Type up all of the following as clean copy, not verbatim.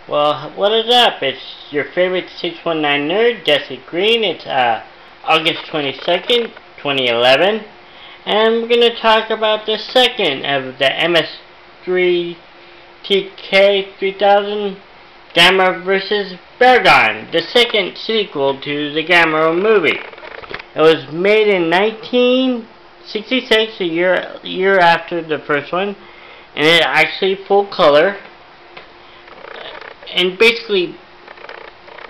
Well, what is up? It's your favorite 619 nerd, Jesse Green. It's August 22nd, 2011. And we're going to talk about the second of the MS3 TK3000 Gamera vs. baugon, the second sequel to the Gamera movie. It was made in 1966, a year after the first one, and it's actually full color. And basically,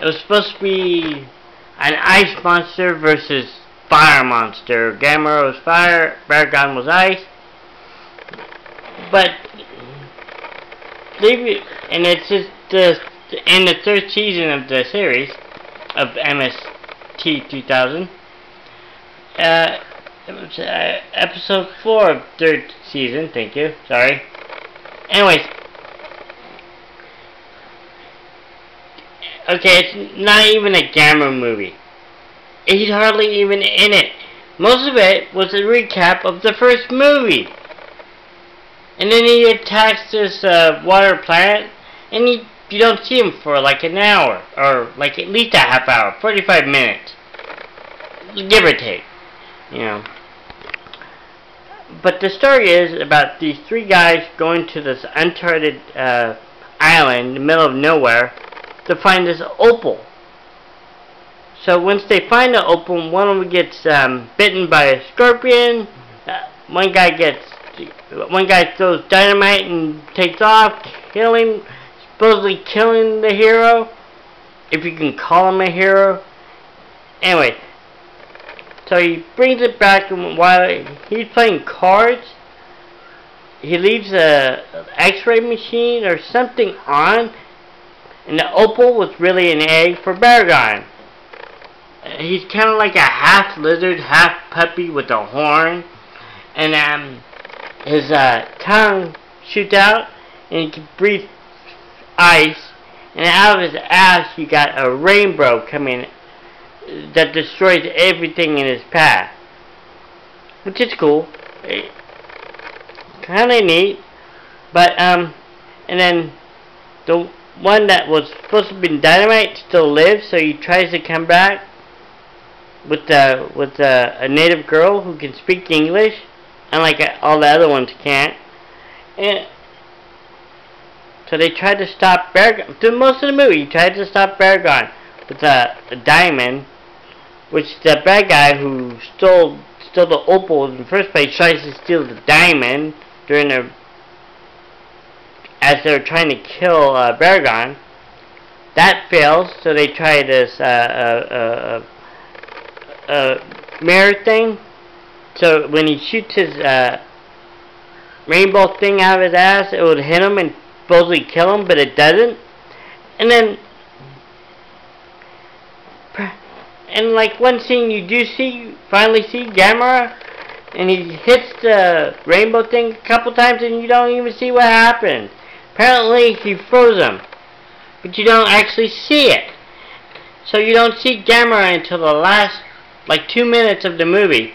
it was supposed to be an ice monster versus fire monster. Gamera was fire, baugon was ice. But and it's just in the third season of the series of MST2000. Episode 4 of third season. Thank you. Sorry. Anyways. Okay, it's not even a Gamera movie. He's hardly even in it. Most of it was a recap of the first movie. And then he attacks this water planet, and you don't see him for like an hour, or like at least a half hour, 45 minutes. Give or take, you know. But the story is about these three guys going to this uncharted island in the middle of nowhere to find this opal. So once they find the opal, one of them gets bitten by a scorpion. One guy throws dynamite and takes off, supposedly killing the hero, if you can call him a hero. Anyway, so he brings it back, and while he's playing cards, he leaves a X-ray machine or something on. And the opal was really an egg for baugon. He's kind of like a half lizard, half puppy with a horn. And his tongue shoots out, and he can breathe ice. And out of his ass, you got a rainbow coming that destroys everything in his path. Which is cool. Kind of neat. But, and then the one that was supposed to be dynamite still lives, so he tries to come back with a native girl who can speak English, unlike all the other ones can't. And so they tried to stop baugon. Through most of the movie, he tried to stop baugon with a diamond, which the bad guy who stole the opal in the first place tries to steal the diamond during the as they're trying to kill baugon. That fails, so they try this mirror thing. So when he shoots his rainbow thing out of his ass, it would hit him and supposedly kill him, but it doesn't. And then, like one scene, you do finally see Gamera, and he hits the rainbow thing a couple times, and you don't even see what happened. Apparently, he froze him, but you don't actually see it. So you don't see Gamera until the last, like, 2 minutes of the movie.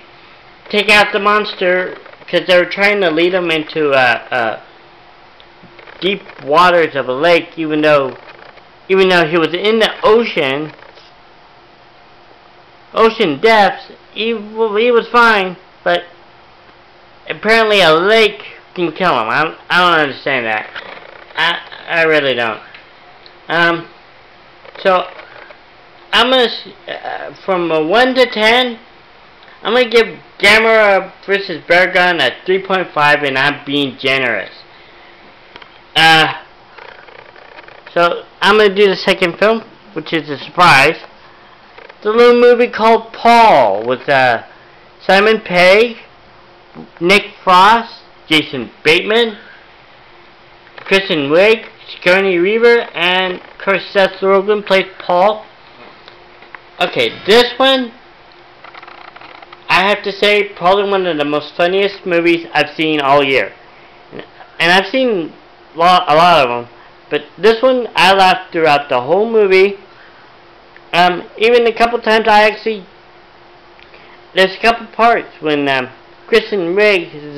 Take out the monster, because they were trying to lead him into deep waters of a lake, even though he was in the ocean depths. He was fine, but apparently a lake can kill him. I don't understand that. I really don't. So I'm gonna from a 1 to 10, I'm gonna give Gamera vs. baugon a 3.5, and I'm being generous. So I'm gonna do the second film, which is a surprise. It's a little movie called Paul with Simon Pegg, Nick Frost, Jason Bateman, Kristen Wiig, Sigourney Weaver, and of course Seth Rogen plays Paul. Okay, this one, I have to say, probably one of the most funniest movies I've seen all year. And I've seen a lot of them, but this one, I laughed throughout the whole movie. Even a couple times there's a couple parts when Kristen Wiig is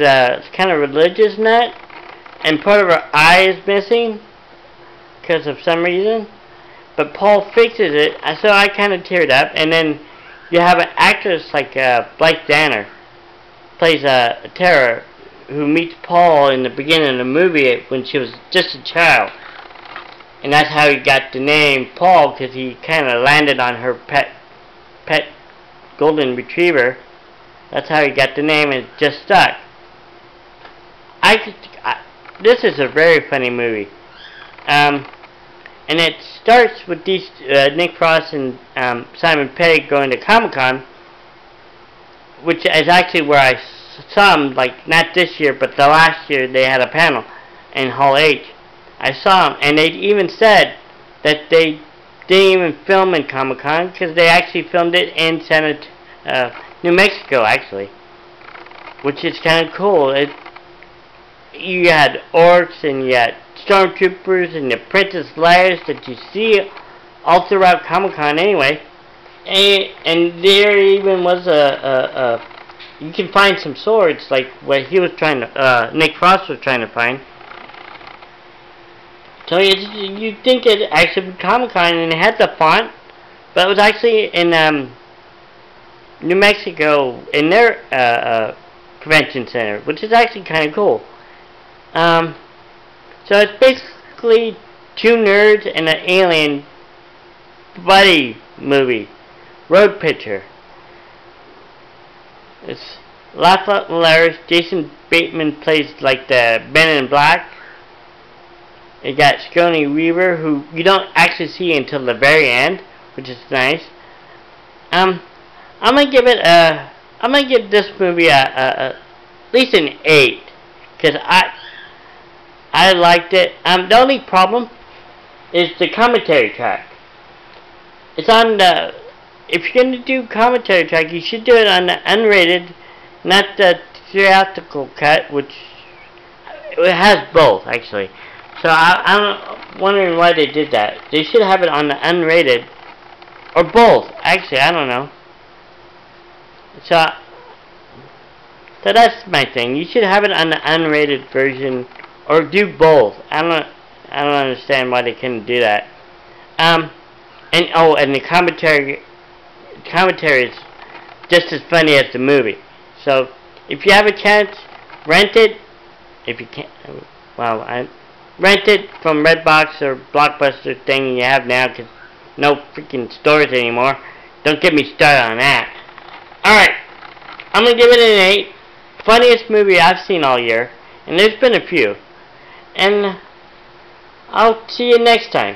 kind of religious nut, and part of her eye is missing. because of some reason, but Paul fixes it, so I kind of teared up. And then you have an actress like Blake Danner, plays Tara, who meets Paul in the beginning of the movie when she was just a child. And that's how he got the name Paul, because he kind of landed on her pet golden retriever. That's how he got the name, and it just stuck. This is a very funny movie. And it starts with these Nick Frost and Simon Pegg going to Comic-Con, which is actually where I saw them, like not this year, but the last year they had a panel in Hall H. I saw them, and they even said that they didn't even film in Comic-Con because they actually filmed it in New Mexico, actually, which is kind of cool. You had orcs and you had stormtroopers and the Princess Leias that you see all throughout Comic-Con anyway, and there even was you can find some swords like what he was trying to Nick Frost was trying to find. So you think it actually was Comic-Con, and it had the font, but it was actually in New Mexico in their convention center, which is actually kind of cool. So it's basically two nerds and an alien buddy movie, road picture. It's laugh out hilarious. Jason Bateman plays like the Ben in Black. You got Sigourney Weaver, who you don't actually see until the very end, which is nice. I'm gonna give this movie at least an 8, because I liked it. The only problem is the commentary track. It's on the. If you're gonna do commentary track, you should do it on the unrated, not the theatrical cut, which it has both actually. So I'm wondering why they did that. They should have it on the unrated, or both. Actually, I don't know. So that's my thing. You should have it on the unrated version, or do both. I don't understand why they couldn't do that. And the commentary is just as funny as the movie. So if you have a chance, rent it. If you can't, well, rent it from Redbox or Blockbuster thing you have now, because no freaking stores anymore. Don't get me started on that. Alright, I'm going to give it an 8. Funniest movie I've seen all year, and there's been a few. And I'll see you next time.